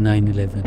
9/11,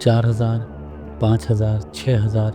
4000, 5000, 6000,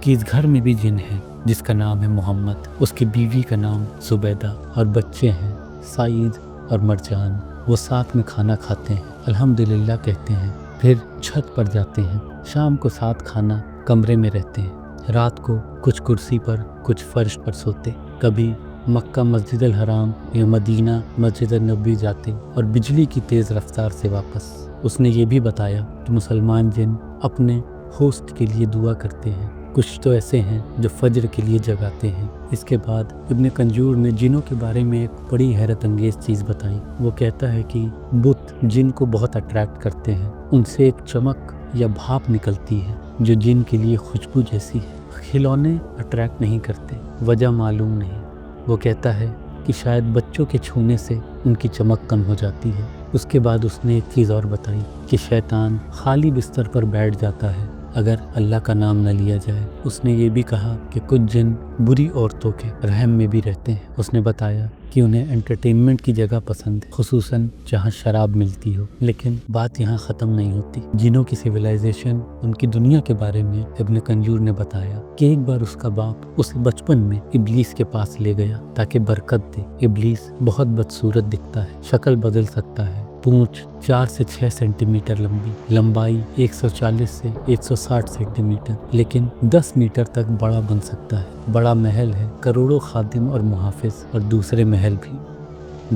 کہ اس گھر میں بھی جن ہے جس کا نام ہے محمد، اس کی بیوی کا نام زبیدہ اور بچے ہیں سعید اور مرجان۔ وہ ساتھ میں کھانا کھاتے ہیں، الحمدللہ کہتے ہیں، پھر چھت پر جاتے ہیں، شام کو ساتھ کھانا کمرے میں رہتے ہیں، رات کو کچھ کرسی پر کچھ فرش پر سوتے، کبھی مکہ مسجد الحرام یا مدینہ مسجد النبی جاتے اور بجلی کی تیز رفتار سے واپس۔ اس نے یہ بھی بتایا کہ مسلمان جن اپنے ہوسٹ کے لیے دعا کرتے ہیں، کچھ تو ایسے ہیں جو فجر کے لیے جگاتے ہیں۔ اس کے بعد ابن کنجور نے جنوں کے بارے میں ایک بڑی حیرت انگیز چیز بتائی۔ وہ کہتا ہے کہ بت جن کو بہت اٹریکٹ کرتے ہیں، ان سے ایک چمک یا بھاپ نکلتی ہے جو جن کے لیے خوشبو جیسی ہے۔ کھلونے اٹریکٹ نہیں کرتے، وجہ معلوم نہیں۔ وہ کہتا ہے کہ شاید بچوں کے چھونے سے ان کی چمک کم ہو جاتی ہے۔ اس کے بعد اس نے ایک چیز اور بتائی کہ شیطان خالی بستر پر بیٹھ جاتا ہے اگر اللہ کا نام نہ لیا جائے۔ اس نے یہ بھی کہا کہ کچھ جن بری عورتوں کے رحم میں بھی رہتے ہیں۔ اس نے بتایا کہ انہیں انٹرٹینمنٹ کی جگہ پسند ہے، خصوصاً جہاں شراب ملتی ہو۔ لیکن بات یہاں ختم نہیں ہوتی۔ جنوں کی سویلائزیشن، ان کی دنیا کے بارے میں ابن کنجور نے بتایا کہ ایک بار اس کا باپ اسے بچپن میں ابلیس کے پاس لے گیا تاکہ برکت دے۔ ابلیس بہت بدصورت دکھتا ہے، شکل بدل سکتا ہے، پونچھ 4 سے 6 سینٹی میٹر لمبی، لمبائی 140 سے 160 سینٹی میٹر، لیکن 10 میٹر تک بڑا بن سکتا ہے۔ بڑا محل ہے، کروڑوں خادم اور محافظ اور دوسرے محل بھی۔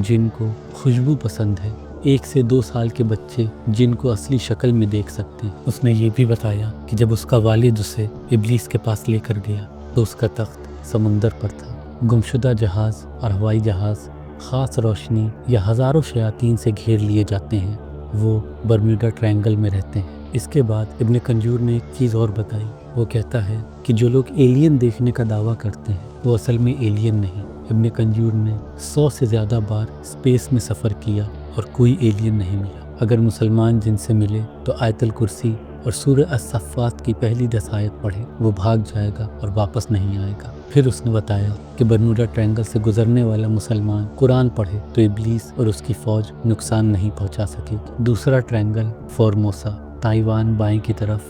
جن کو خوشبو پسند ہے، 1 سے 2 سال کے بچے جن کو اصلی شکل میں دیکھ سکتے ہیں۔ اس نے یہ بھی بتایا کہ جب اس کا والد اسے ابلیس کے پاس لے کر گیا تو اس کا تخت سمندر پر تھا۔ گمشدہ جہاز اور ہوائی جہاز خاص روشنی یا ہزاروں شیاطین سے گھیر لیے جاتے ہیں۔ وہ برمیوڈا ٹرائنگل میں رہتے ہیں۔ اس کے بعد ابن کنجور نے ایک چیز اور بتائی۔ وہ کہتا ہے کہ جو لوگ ایلین دیکھنے کا دعویٰ کرتے ہیں وہ اصل میں ایلین نہیں۔ ابن کنجور نے 100 سے زیادہ بار اسپیس میں سفر کیا اور کوئی ایلین نہیں ملا۔ اگر مسلمان جن سے ملے تو آیت الکرسی اور سورہ الصفات کی پہلی 10 آیت پڑھے، وہ بھاگ جائے گا اور واپس نہیں آئے گا۔ پھر اس نے بتایا کہ برموڈا ٹرائنگل سے گزرنے والا مسلمان قرآن پڑھے تو ابلیس اور اس کی فوج نقصان نہیں پہنچا سکے گی۔ دوسرا ٹرائنگل فورموسا، تائیوان بائیں کی طرف،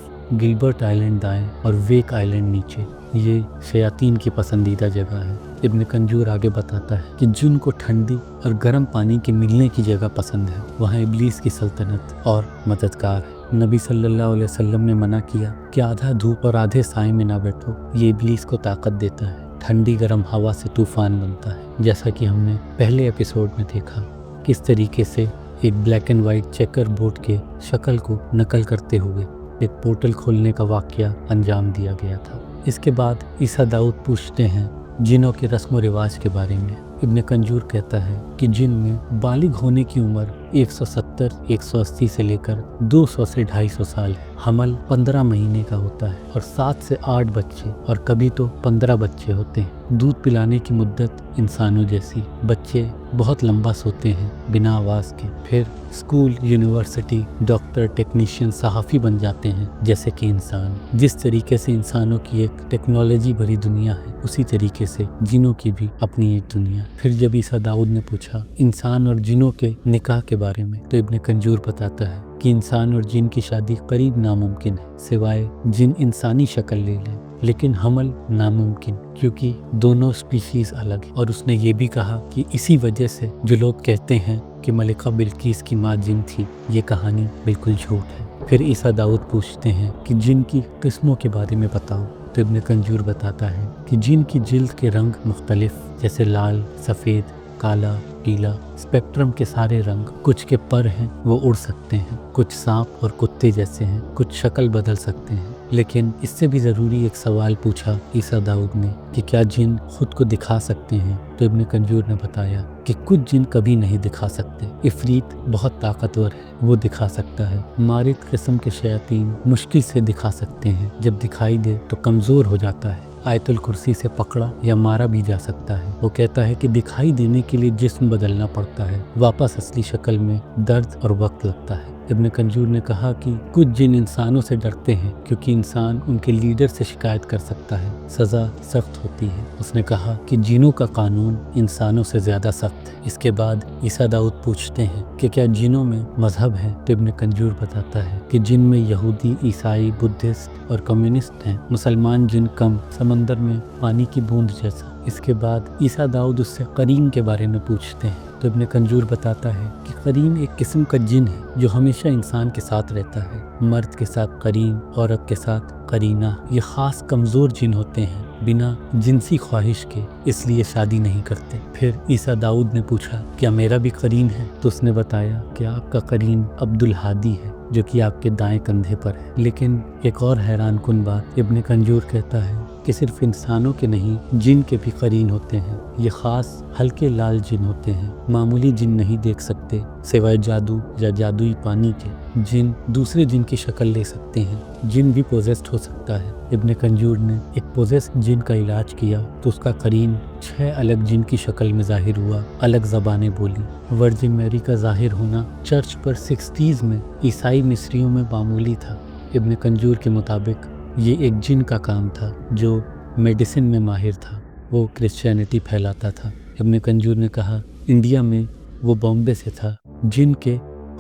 گلبرٹ آئلینڈ دائیں اور ویک آئلینڈ نیچے، یہ شیاطین کی پسندیدہ جگہ ہے۔ ابن کنجور آگے بتاتا ہے کہ جن کو ٹھنڈی اور گرم پانی کے ملنے کی جگہ پسند ہے، وہاں ابلیس کی سلطنت اور مددگار ہے۔ نبی صلی اللہ علیہ وسلم نے منع کیا کہ آدھا دھوپ اور آدھے سائے میں نہ بیٹھو، یہ ابلیس کو طاقت دیتا ہے۔ ٹھنڈی گرم ہوا سے طوفان بنتا ہے، جیسا کہ ہم نے پہلے ایپیسوڈ میں دیکھا کس طریقے سے ایک black and white checker board کے شکل کو نقل کرتے ہوئے ایک پورٹل کھولنے کا واقعہ انجام دیا گیا تھا۔ اس کے بعد عیسیٰ داؤد پوچھتے ہیں جنوں کے رسم و رواج کے بارے میں۔ ابن کنجور کہتا ہے کہ جن میں بالغ ہونے کی عمر 170 180 سے لے کر 200 سے 250 سال ہے۔ حمل 15 مہینے کا ہوتا ہے اور 7 سے 8 بچے اور کبھی تو 15 بچے ہوتے ہیں۔ دودھ پلانے کی مدت انسانوں جیسی۔ بچے بہت لمبا سوتے ہیں بنا آواز کے۔ پھر اسکول، یونیورسٹی، ڈاکٹر، ٹیکنیشین، صحافی بن جاتے ہیں جیسے کہ انسان۔ جس طریقے سے انسانوں کی ایک ٹیکنالوجی بھری دنیا ہے، اسی طریقے سے جنوں کی بھی اپنی ایک دنیا۔ پھر جب عیسیٰ داؤد نے پوچھا انسان اور جنوں کے نکاح کے بارے میں تو ابن کنجور بتاتا ہے کہ انسان اور جن کی شادی قریب ناممکن ہے، سوائے جن انسانی شکل لے لیں، لیکن حمل ناممکن کیونکہ دونوں سپیشیز الگ ہیں۔ اور اس نے یہ بھی کہا کہ اسی وجہ سے جو لوگ کہتے ہیں کہ ملکہ بلقیس کی ماں جن تھی، یہ کہانی بالکل جھوٹ ہے۔ پھر عیسیٰ داؤد پوچھتے ہیں کہ جن کی قسموں کے بارے میں بتاؤ تو ابن کنجور بتاتا ہے کہ جن کی جلد کے رنگ مختلف، جیسے لال، سفید، کالا، پیلا، اسپیکٹرم کے سارے رنگ۔ کچھ کے پر ہیں، وہ اڑ سکتے ہیں، کچھ سانپ اور کتے جیسے ہیں، کچھ شکل بدل سکتے ہیں۔ لیکن اس سے بھی ضروری ایک سوال پوچھا عیسیٰ داؤد نے کہ کیا جن خود کو دکھا سکتے ہیں؟ تو ابن کنجور نے بتایا کہ کچھ جن کبھی نہیں دکھا سکتے۔ عفریت بہت طاقتور ہے، وہ دکھا سکتا ہے۔ مارد قسم کے شیاطین مشکل سے دکھا سکتے ہیں، جب دکھائی دے تو کمزور ہو جاتا ہے۔ آیت الکرسی سے پکڑا یا مارا بھی جا سکتا ہے۔ وہ کہتا ہے کہ دکھائی دینے کے لیے جسم بدلنا پڑتا ہے، واپس اصلی شکل میں درد اور وقت لگتا ہے۔ ابن کنجور نے کہا کہ کچھ جن انسانوں سے ڈرتے ہیں کیونکہ انسان ان کے لیڈر سے شکایت کر سکتا ہے، سزا سخت ہوتی ہے۔ اس نے کہا کہ جنوں کا قانون انسانوں سے زیادہ سخت ہے۔ اس کے بعد عیسیٰ داؤد پوچھتے ہیں کہ کیا جنوں میں مذہب ہے؟ تو ابن کنجور بتاتا ہے کہ جن میں یہودی، عیسائی، بدھسٹ اور کمیونسٹ ہیں، مسلمان جن کم، سمندر میں پانی کی بوند جیسا۔ اس کے بعد عیسیٰ داؤد اس سے قرین کے بارے میں پوچھتے ہیں تو ابن کنجور بتاتا ہے کہ قرین ایک قسم کا جن ہے جو ہمیشہ انسان کے ساتھ رہتا ہے، مرد کے ساتھ قرین، عورت کے ساتھ قرینہ۔ یہ خاص کمزور جن ہوتے ہیں، بنا جنسی خواہش کے، اس لیے شادی نہیں کرتے۔ پھر عیسیٰ داؤد نے پوچھا کیا میرا بھی قرین ہے؟ تو اس نے بتایا کہ آپ کا قرین عبد الہادی ہے جو کہ آپ کے دائیں کندھے پر ہے۔ لیکن ایک اور حیران کن بات ابن کنجور کہتا ہے کہ صرف انسانوں کے نہیں، جن کے بھی قرین ہوتے ہیں۔ یہ خاص ہلکے لال جن ہوتے ہیں، معمولی جن نہیں دیکھ سکتے سوائے جادو یا جادوئی پانی کے۔ جن دوسرے جن کی شکل لے سکتے ہیں، جن بھی پوزیسڈ ہو سکتا ہے۔ ابن کنجور نے ایک پوزیسڈ جن کا علاج کیا تو اس کا قرین 6 الگ جن کی شکل میں ظاہر ہوا، الگ زبانیں بولی۔ ورجن میری کا ظاہر ہونا چرچ پر 60s میں عیسائی مصریوں میں معمولی تھا۔ ابن کنجور کے مطابق یہ ایک جن کا کام تھا جو میڈیسن میں ماہر تھا، وہ کرسچینٹی پھیلاتا تھا۔ ابن کنجور نے کہا انڈیا میں وہ بامبے سے تھا، جن کے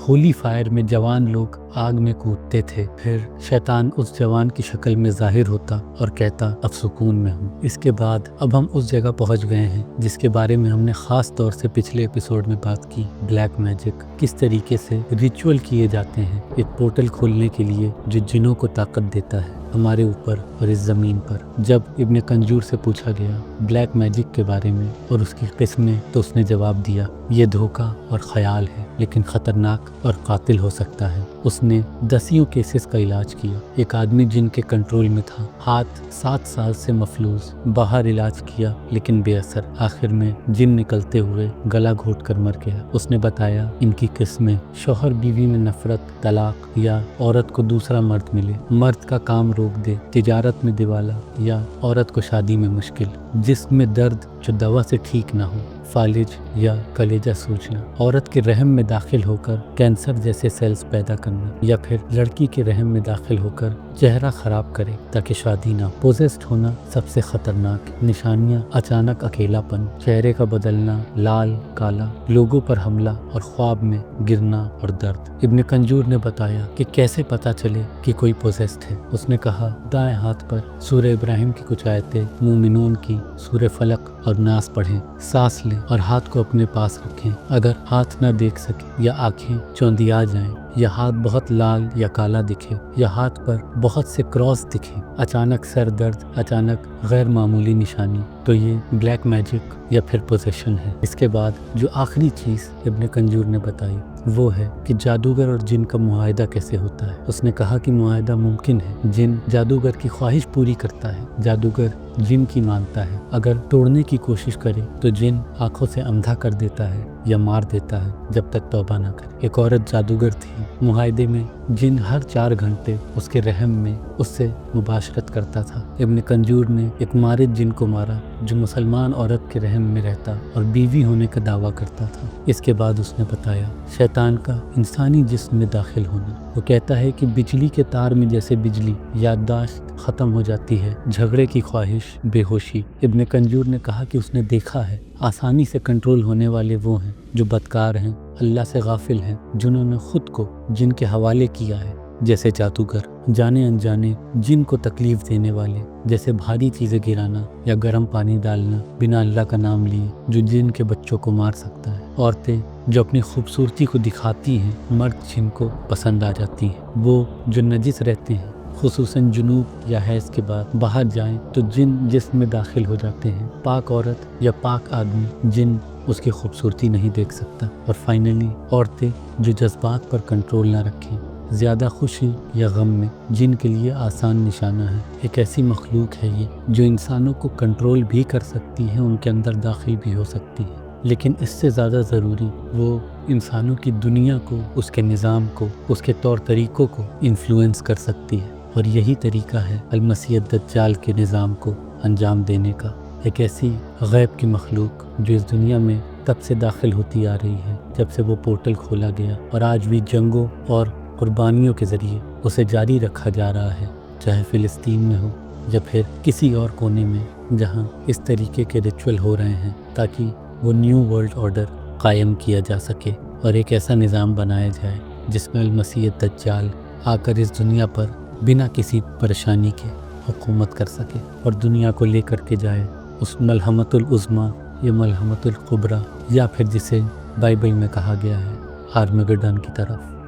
ہولی فائر میں جوان لوگ آگ میں کودتے تھے، پھر شیطان اس جوان کی شکل میں ظاہر ہوتا اور کہتا اب سکون میں ہوں۔ اس کے بعد اب ہم اس جگہ پہنچ گئے ہیں جس کے بارے میں ہم نے خاص طور سے پچھلے ایپیسوڈ میں بات کی، بلیک میجک۔ کس طریقے سے ریچول کیے جاتے ہیں ایک پورٹل کھولنے کے لیے جو جنوں کو طاقت دیتا ہے ہمارے اوپر اور اس زمین پر۔ جب ابن کنجور سے پوچھا گیا بلیک میجک کے بارے میں اور اس کی قسمیں تو اس نے جواب دیا یہ دھوکہ اور خیال ہے لیکن خطرناک اور قاتل ہو سکتا ہے۔ اس نے 10 کیسز کا علاج کیا۔ ایک آدمی جن کے کنٹرول میں تھا، ہاتھ 7 سال سے مفلوج، باہر علاج کیا لیکن بے اثر، آخر میں جن نکلتے ہوئے گلا گھوٹ کر مر گیا۔ اس نے بتایا ان کی قسمیں شوہر بیوی میں نفرت، طلاق، یا عورت کو دوسرا مرد ملے، مرد کا کام روک دے، تجارت میں دیوالا، یا عورت کو شادی میں مشکل، جسم میں درد جو دوا سے ٹھیک نہ ہو، فالج یا کلیجہ سوجنا، عورت کے رحم میں داخل ہو کر کینسر جیسے سیلز پیدا کرنا، یا پھر لڑکی کے رحم میں داخل ہو کر چہرہ خراب کرے تاکہ شادی نہ۔ پوزیسڈ ہونا سب سے خطرناک نشانیاں: اچانک اکیلا پن، چہرے کا بدلنا، لال کالا، لوگوں پر حملہ اور خواب میں گرنا اور درد۔ ابن کنجور نے بتایا کہ کیسے پتا چلے کہ کوئی پوزیسڈ ہے۔ اس نے کہا دائیں ہاتھ پر سورہ ابراہیم کی کچھ آیتیں، مومنون کی، سورہ فلق اور ناس پڑھیں، سانس لیں اور ہاتھ کو اپنے پاس رکھیں۔ اگر ہاتھ نہ دیکھ سکے یا آنکھیں چوندیا جائیں یا ہاتھ بہت لال یا کالا دکھے یا ہاتھ پر بہت سے کراس دکھیں، اچانک سر درد، اچانک غیر معمولی نشانی، تو یہ بلیک میجک یا پھر پوزیشن ہے۔ اس کے بعد جو آخری چیز ابن کنجور نے بتائی وہ ہے کہ جادوگر اور جن کا معاہدہ کیسے ہوتا ہے۔ اس نے کہا کہ معاہدہ ممکن ہے، جن جادوگر کی خواہش پوری کرتا ہے، جادوگر جن کی مانتا ہے، اگر توڑنے کی کوشش کرے تو جن آنکھوں سے اندھا کر دیتا ہے یا مار دیتا ہے جب تک توبہ نہ کرے۔ ایک عورت جادوگر تھی، معاہدے میں جن ہر 4 گھنٹے اس کے رحم میں اس سے مباشرت کرتا تھا۔ ابن کنجور نے ایک مارد جن کو مارا جو مسلمان عورت کے رحم میں رہتا اور بیوی ہونے کا دعویٰ کرتا تھا۔ اس کے بعد اس نے بتایا شیطان کا انسانی جسم میں داخل ہونا۔ وہ کہتا ہے کہ بجلی کے تار میں جیسے بجلی، یادداشت ختم ہو جاتی ہے، جھگڑے کی خواہش، بے ہوشی۔ ابن کنجور نے کہا کہ اس نے دیکھا ہے آسانی سے کنٹرول ہونے والے وہ ہیں جو بدکار ہیں، اللہ سے غافل ہیں، جنہوں نے خود کو جن کے حوالے کیا ہے، جیسے جادوگر، جانے انجانے جن کو تکلیف دینے والے، جیسے بھاری چیزیں گرانا یا گرم پانی ڈالنا بنا اللہ کا نام لیے، جو جن کے بچوں کو مار سکتا ہے۔ عورتیں جو اپنی خوبصورتی کو دکھاتی ہیں، مرد جن کو پسند آ جاتی ہیں۔ وہ جو نجس رہتے ہیں، خصوصاً جنوب یا حیض کے بعد باہر جائیں تو جن جسم میں داخل ہو جاتے ہیں۔ پاک عورت یا پاک آدمی، جن اس کی خوبصورتی نہیں دیکھ سکتا۔ اور فائنلی عورتیں جو جذبات پر کنٹرول نہ رکھیں، زیادہ خوشی یا غم میں، جن کے لیے آسان نشانہ ہے۔ ایک ایسی مخلوق ہے یہ جو انسانوں کو کنٹرول بھی کر سکتی ہے، ان کے اندر داخل بھی ہو سکتی ہے، لیکن اس سے زیادہ ضروری وہ انسانوں کی دنیا کو، اس کے نظام کو، اس کے طور طریقوں کو انفلوئنس کر سکتی ہے۔ اور یہی طریقہ ہے المسیح الدجال کے نظام کو انجام دینے کا۔ ایک ایسی غیب کی مخلوق جو اس دنیا میں تب سے داخل ہوتی آ رہی ہے جب سے وہ پورٹل کھولا گیا، اور آج بھی جنگوں اور قربانیوں کے ذریعے اسے جاری رکھا جا رہا ہے، چاہے فلسطین میں ہو یا پھر کسی اور کونے میں جہاں اس طریقے کے ریچول ہو رہے ہیں، تاکہ وہ نیو ورلڈ آرڈر قائم کیا جا سکے اور ایک ایسا نظام بنایا جائے جس میں المسیح دجال آ کر اس دنیا پر بنا کسی پریشانی کے حکومت کر سکے اور دنیا کو لے کر کے جائے اس ملحمت العظمیٰ یا ملحمت الکبریٰ یا پھر جسے بائبل میں کہا گیا ہے آرمیگڈن کی طرف۔